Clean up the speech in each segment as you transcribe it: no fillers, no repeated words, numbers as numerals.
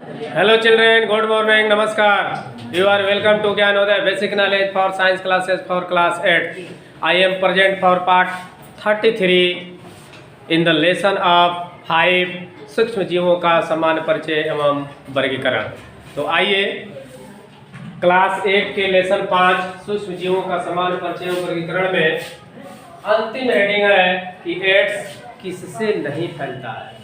Hello children, good morning, namaskar. You are welcome to Gyanodaya Basic Knowledge for Science classes for class 8. I am present for part 33 in the lesson of 5 सूक्ष्म जीवों का सामान्य परिचय एवं वर्गीकरण। तो आइए क्लास 8 के लेसन 5 सूक्ष्म जीवों का सामान्य परिचय एवं वर्गीकरण में अंतिम हेडिंग है कि एड्स किससे नहीं फैलता है।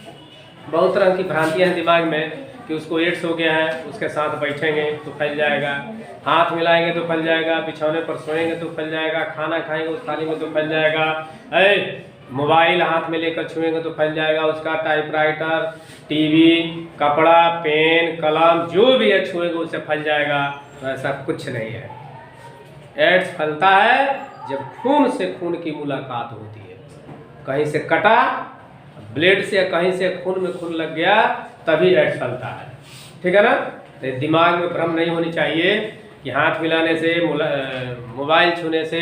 बहुत तरह की भ्रांतियां हैं दिमाग में कि उसको एड्स हो गया है, उसके साथ बैठेंगे तो फैल जाएगा, हाथ मिलाएंगे तो फैल जाएगा, बिछौने पर सोएंगे तो फैल जाएगा, खाना खाएंगे उस थाली में तो फैल जाएगा, मोबाइल हाथ में लेकर छुएंगे तो फैल जाएगा, उसका टाइपराइटर, टीवी, कपड़ा, पेन, कलम जो भी है छुएंगे उससे फैल जाएगा। तो ऐसा कुछ नहीं है। एड्स फैलता है जब खून से खून की मुलाकात होती है, कहीं से कटा ब्लेड से या कहीं से खून में खून लग गया तभी एड्स फैलता है। ठीक है ना। तो दिमाग में भ्रम नहीं होनी चाहिए कि हाथ मिलाने से, मोबाइल छूने से,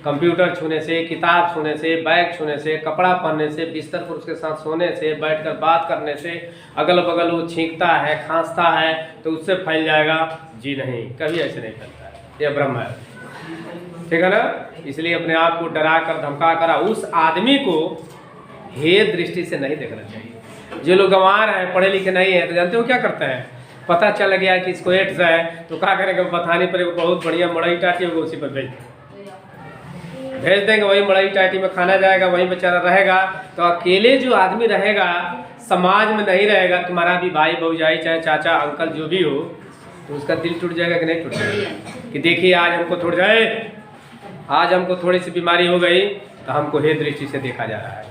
कंप्यूटर छूने से, किताब छूने से, बैग छूने से, कपड़ा पहनने से, बिस्तर पर उसके साथ सोने से, बैठकर बात करने से, अगल बगल वो छींकता है, खांसता है तो उससे फैल जाएगा। जी नहीं, कभी ऐसे नहीं फैलता है, यह भ्रम है। ठीक है ना। इसलिए अपने आप को डरा कर धमका कर उस आदमी को हे दृष्टि से नहीं देखना चाहिए। जो लोग गंवार हैं, पढ़े लिखे नहीं है, तो जानते हो क्या करते हैं, पता चल गया कि इसको एड्स है तो क्या करेंगे, बताने पर बहुत बढ़िया मड़ई टाटी होगा उसी पर भेज देंगे, वही मड़ई टाटी में खाना जाएगा, वही बेचारा रहेगा। तो अकेले जो आदमी रहेगा समाज में नहीं रहेगा, तुम्हारा भी भाई भौजाई चाहे चाचा अंकल जो भी हो, तो उसका दिल टूट जाएगा कि नहीं टूट जाएगा कि देखिए आज हमको आज हमको थोड़ी सी बीमारी हो गई तो हमको हे दृष्टि से देखा जा रहा है।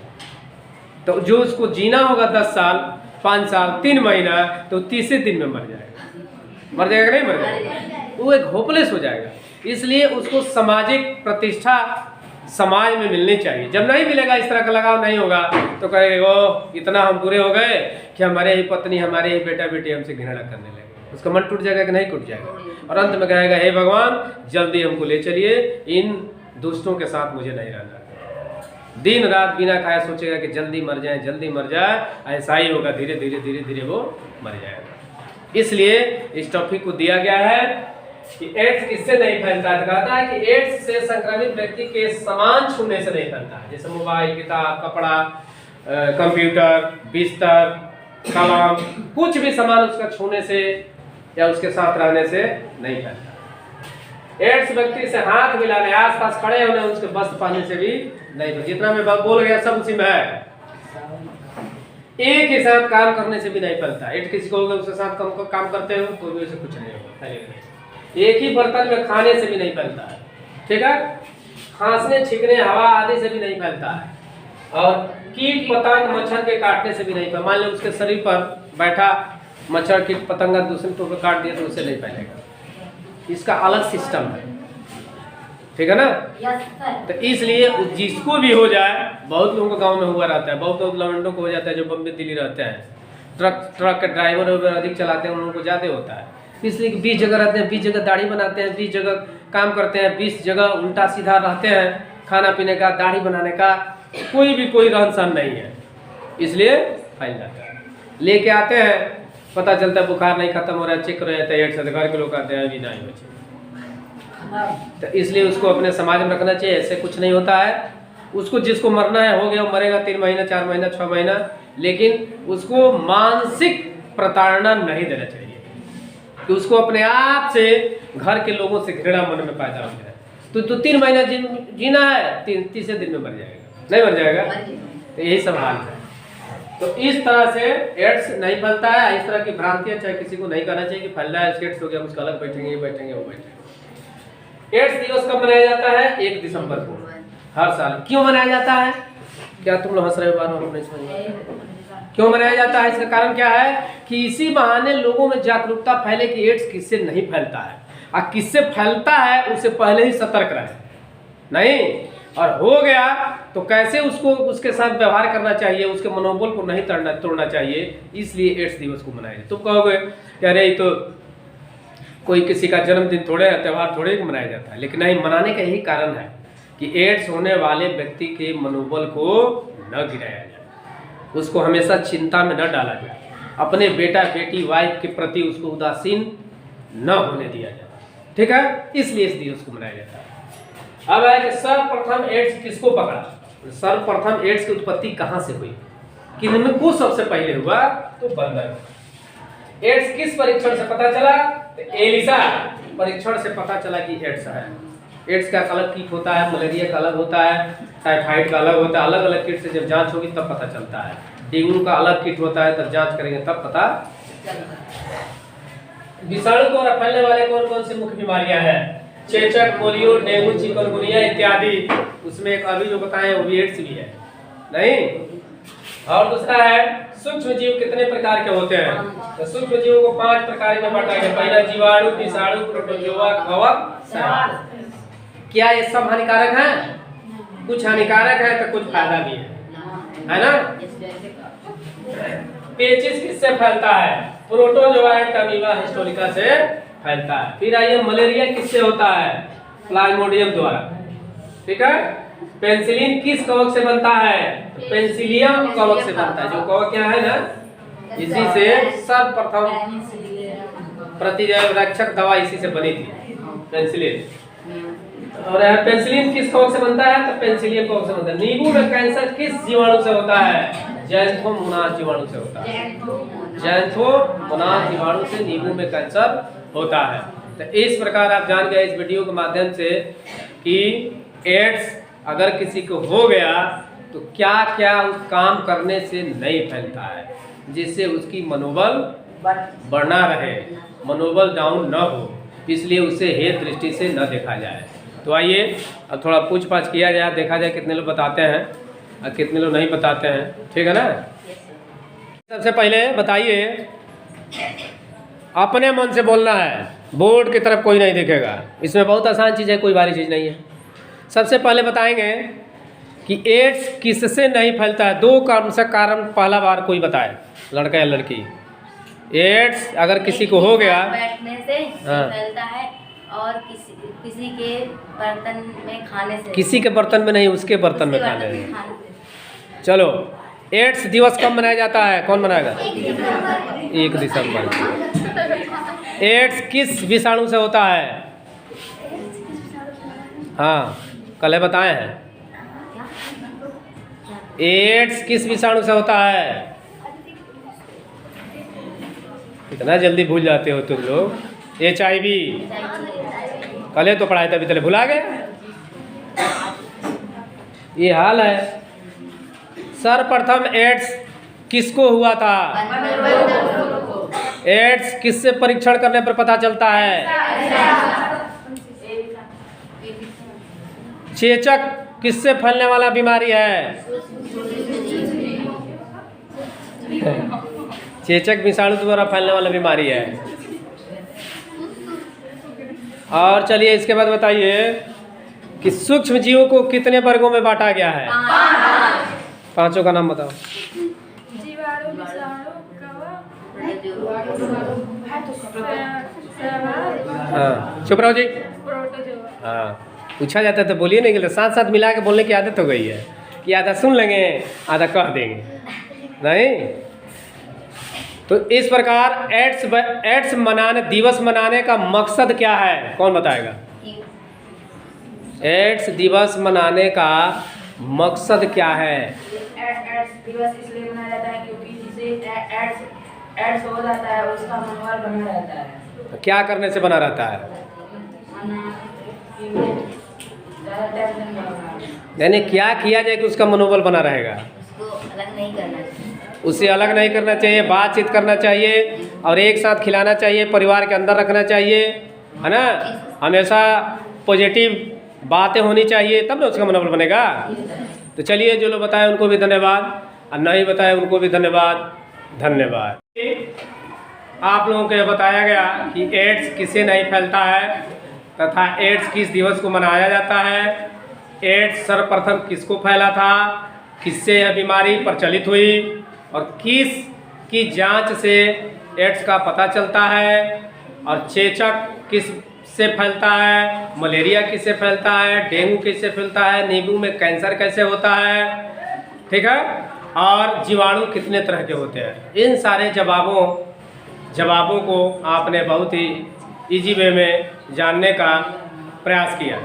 तो जो उसको जीना होगा 10 साल, 5 साल, 3 महीना, तो 30 दिन में मर जाएगा कि नहीं मर जाएगा, वो एक होपलेस हो जाएगा। इसलिए उसको सामाजिक प्रतिष्ठा समाज में मिलनी चाहिए। जब नहीं मिलेगा, इस तरह का लगाव नहीं होगा, तो कहेगा वो इतना हम बुरे हो गए कि हमारे ही पत्नी, हमारे ही बेटा बेटी हमसे घृणा करने लगे। उसका मन टूट जाएगा कि नहीं टूट जाएगा। और अंत में कहेगा हे भगवान जल्दी हमको ले चलिए, इन दुष्टों के साथ मुझे नहीं रहना। दिन रात बिना खाए सोचेगा कि जल्दी मर जाए, जल्दी मर जाए। ऐसा ही होगा, धीरे धीरे धीरे धीरे वो मर जाएगा। इसलिए इस टॉपिक को दिया गया है कि एड्स किससे नहीं फैलता है। कहता है कि एड्स से संक्रमित व्यक्ति के सामान छूने से नहीं फैलता है, जैसे मोबाइल, किताब, कपड़ा, कंप्यूटर, बिस्तर, कलम, कुछ भी सामान उसका छूने से या उसके साथ रहने से नहीं फैलता। एड्स व्यक्ति से हाथ मिलाने, आसपास खड़े होने, उसके वस्त्र पाने से भी नहीं। जितना मैं बोल गया सब उसी में है। एक ही साथ काम करने से भी नहीं फैलता। एड्स किसी को होगा उसके साथ काम करते हो तो भी उसे कुछ नहीं होगा। एक ही बर्तन में खाने से भी नहीं फैलता है। ठीक है। खांसने, छींकने, हवा आदि से भी नहीं फैलता है। और कीट पतंग मच्छर के काटने से भी नहीं फैलता। मान लो उसके शरीर पर बैठा मच्छर, कीट पतंगा दूसरे टोक पर काट दिया तो उससे नहीं फैलेगा। इसका अलग सिस्टम है। ठीक है ना। तो इसलिए जिसको भी हो जाए, बहुत लोगों को गांव में हुआ रहता है, बहुत लवंडों को हो जाता है जो बम्बे दिल्ली रहते हैं, ट्रक के ड्राइवर अधिक चलाते हैं, उन लोगों को ज़्यादा होता है। इसलिए 20 जगह रहते हैं, 20 जगह दाढ़ी बनाते हैं, 20 जगह काम करते हैं, 20 जगह उल्टा सीधा रहते हैं, खाना पीने का, दाढ़ी बनाने का कोई रहन सहन नहीं है, इसलिए फैल जाता है। लेके आते हैं, पता चलता है बुखार नहीं खत्म हो रहा है, चेक रहता है, एड्स घर के लोग आते हैं अभी नहीं बचे। तो इसलिए उसको अपने समाज में रखना चाहिए। ऐसे कुछ नहीं होता है। उसको जिसको मरना है हो गया, वो मरेगा 3 महीना, 4 महीना, 6 महीना, लेकिन उसको मानसिक प्रताड़ना नहीं देना चाहिए कि उसको अपने आप से घर के लोगों से घृणा मन में पैदा हो जाए। तो 3 महीना जीना है, 30 दिन में मर जाएगा, नहीं मर जाएगा। तो यही सब हाल है। तो इस तरह से एड्स नहीं फैलता है। इस तरह की भ्रांतियां चाहे किसी को नहीं करना चाहिए कि फैल रहा है, एड्स हो गया, उसका अलग बैठेंगे, ये बैठेंगे, वो बैठेंगे। एड्स दिवस कब मनाया जाता है? 1 दिसंबर को हर साल। क्यों मनाया जाता है? क्या तुम लोग हंस रहे हो? नहीं समझ में क्यों मनाया जाता है? इसका कारण क्या है कि इसी बहाने लोगों में जागरूकता फैले कि एड्स किससे नहीं फैलता है, और किससे फैलता है उससे पहले ही सतर्क रहे। नहीं, और हो गया तो कैसे उसको उसके साथ व्यवहार करना चाहिए, उसके मनोबल को नहीं तोड़ना चाहिए। इसलिए एड्स दिवस को मनाया। तुम कहोगे कि अरे तो कोई किसी का जन्मदिन थोड़े, त्यौहार थोड़े मनाया जाता है, लेकिन नहीं, मनाने का यही कारण है कि एड्स होने वाले व्यक्ति के मनोबल को न गिराया जाए, उसको हमेशा चिंता में न डाला जाए। अपने बेटा बेटी वाइफ के प्रति उसको उदासीन न होने दिया जाए। ठीक है, इसलिए इस दिवस को मनाया जाता है। अब है कि सर्वप्रथम एड्स किसको पकड़ा, सर्वप्रथम एड्स की उत्पत्ति कहाँ से हुई, किनको सबसे पहले हुआ, तो बंदर। एड्स किस परीक्षण से पता चला, तो एलिसा परीक्षण से पता चला कि एड्स है। एड्स का अलग किट होता है, मलेरिया का अलग होता है, टाइफाइड का अलग होता है, अलग अलग किट से जब जांच होगी तब पता चलता है। डेंगू का अलग किट होता है, तब जांच करेंगे तब पता चलता है। विषाणु द्वारा फैलने वाले कौन कौन सी मुख्य बीमारियां हैं, चेचक, पोलियो, डेंगू, चिकनगुनिया इत्यादि। उसमें एक अभी जो बताए वो भी एड्स भी है नहीं। और दूसरा है सूक्ष्म जीव कितने प्रकार के होते हैं, तो सूक्ष्म जीवों को 5 प्रकार में बांटा गया। पहला जीवाणु, विषाणु, प्रोटोजोआ, कवक, शैवाल। क्या ये सब हानिकारक हैं, कुछ हानिकारक है तो कुछ फायदा भी है ना। पेचिस किससे फैलता है, प्रोटोजोआ अमीबा हिस्टोरिका से फैलता है। फिर आइए मलेरिया किससे होता है, प्लाज्मोडियम द्वारा। ठीक है, पेनिसिलिन किस कवक से बनता है, पेनिसिलियम कवक से बनता है। जो कवक क्या है ना, इसी से सर्वप्रथम प्रतिरक्षक दवा इसी से बनी थी, पेनिसिलिन। और पेनिसिलिन किस कवक से बनता है, तो पेनिसिलियम कवक से बनता है। नींबू में कैंसर किस जीवाणु से होता है, ज़ैंथोमोनास जीवाणु से होता है। ज़ैंथोमोनास जीवाणु से नींबू में कैंसर होता है। तो इस प्रकार आप जान गए इस वीडियो के माध्यम से कि एड्स अगर किसी को हो गया तो क्या क्या उस काम करने से नहीं फैलता है, जिससे उसकी मनोबल बढ़ना रहे, मनोबल डाउन न हो, इसलिए उसे हेत दृष्टि से न देखा जाए। तो आइए अब थोड़ा पूछ पाछ किया जाए, देखा जाए कितने लोग बताते हैं और कितने लोग नहीं बताते हैं। ठीक है ना। सबसे पहले बताइए, अपने मन से बोलना है, बोर्ड की तरफ कोई नहीं देखेगा। इसमें बहुत आसान चीज़ है, कोई भारी चीज़ नहीं है। सबसे पहले बताएंगे कि एड्स किससे नहीं फैलता है। 2 कारण से कारण पहला बार कोई बताए, लड़का या लड़की। एड्स अगर किसी को हो गया, बैठने से फैलता है और किसी के बर्तन में खाने से। किसी के बर्तन में नहीं, उसके बर्तन में खाने से। चलो, एड्स दिवस कब मनाया जाता है, कौन मनाएगा, 1 दिसंबर। एड्स किस विषाणु से होता है, हाँ कल बताए हैं। एड्स किस विषाणु से होता है, इतना जल्दी भूल जाते हो तुम लोग। HIV, कल तो पढ़ाए थे, अभी तक भुला गए। ये हाल है। सर्वप्रथम एड्स किसको हुआ था, एड्स किससे परीक्षण करने पर पता चलता है, चेचक किससे फैलने वाला बीमारी है, चेचक विषाणु द्वारा फैलने वाला बीमारी है। और चलिए इसके बाद बताइए कि सूक्ष्म जीवों को कितने वर्गों में बांटा गया है, 5 का नाम बताओ। जीवाणु, विषाणु, हाँ चुप रहो जी। हाँ पूछा जाता है तो बोलिए नहीं, तो साथ साथ मिला के बोलने की आदत हो गई है कि आधा सुन लेंगे आधा कह देंगे नहीं। तो इस प्रकार एड्स मनाने दिवस मनाने का मकसद क्या है, कौन बताएगा। एड्स दिवस मनाने का मकसद क्या है। एड्स दिवस इसलिए मनाया जाता है क्योंकि जिसे एड्स हो जाता है उसका मनोबल बना रहता है। तो क्या करने से बना रहता है, यानी क्या किया जाए कि उसका मनोबल बना रहेगा। उसको अलग नहीं करना चाहिए, उसे अलग नहीं करना चाहिए, बातचीत करना चाहिए और एक साथ खिलाना चाहिए, परिवार के अंदर रखना चाहिए, है ना। हमेशा पॉजिटिव बातें होनी चाहिए, तब ना उसका मनोबल बनेगा। तो चलिए जो लोग बताए उनको भी धन्यवाद और नहीं बताए उनको भी धन्यवाद। आप लोगों को यह बताया गया कि एड्स किससे नहीं फैलता है तथा एड्स किस दिवस को मनाया जाता है, एड्स सर्वप्रथम किसको फैला था, किससे यह बीमारी प्रचलित हुई और किस की जांच से एड्स का पता चलता है, और चेचक किस से फैलता है, मलेरिया किससे फैलता है, डेंगू किससे फैलता है, नींबू में कैंसर कैसे होता है। ठीक है। और जीवाणु कितने तरह के होते हैं। इन सारे जवाबों को आपने बहुत ही इजी वे में जानने का प्रयास किया।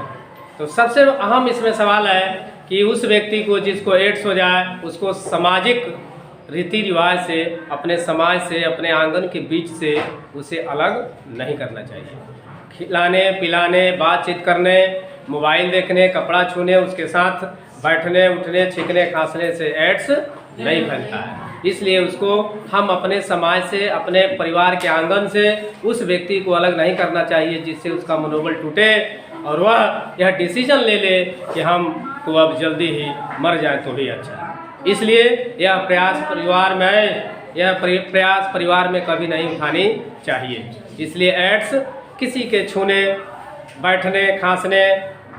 तो सबसे अहम इसमें सवाल है कि उस व्यक्ति को जिसको एड्स हो जाए उसको सामाजिक रीति रिवाज से, अपने समाज से, अपने आंगन के बीच से उसे अलग नहीं करना चाहिए। खिलाने पिलाने, बातचीत करने, मोबाइल देखने, कपड़ा छूने, उसके साथ बैठने उठने, छींकने खांसने से एड्स नहीं फैलता है। इसलिए उसको हम अपने समाज से, अपने परिवार के आंगन से उस व्यक्ति को अलग नहीं करना चाहिए जिससे उसका मनोबल टूटे और वह यह डिसीजन ले ले कि हम तो अब जल्दी ही मर जाए तो भी अच्छा है। इसलिए यह प्रयास परिवार में कभी नहीं उठानी चाहिए। इसलिए एड्स किसी के छूने, बैठने, खांसने,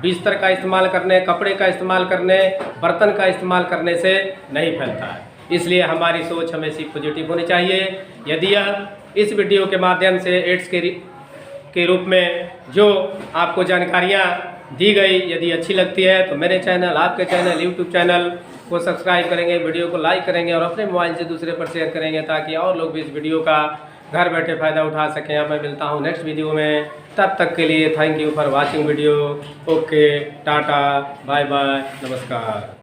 बिस्तर का इस्तेमाल करने, कपड़े का इस्तेमाल करने, बर्तन का इस्तेमाल करने से नहीं फैलता है। इसलिए हमारी सोच हमेशा पॉजिटिव होनी चाहिए। यदि यह इस वीडियो के माध्यम से एड्स के रूप में जो आपको जानकारियाँ दी गई यदि अच्छी लगती है तो मेरे चैनल, आपके चैनल, यूट्यूब चैनल को सब्सक्राइब करेंगे, वीडियो को लाइक करेंगे और अपने मोबाइल से दूसरे पर शेयर करेंगे ताकि और लोग भी इस वीडियो का घर बैठे फ़ायदा उठा सकें। मैं मिलता हूँ नेक्स्ट वीडियो में, तब तक के लिए thank you for watching video. Okay, tata, bye bye, नमस्कार।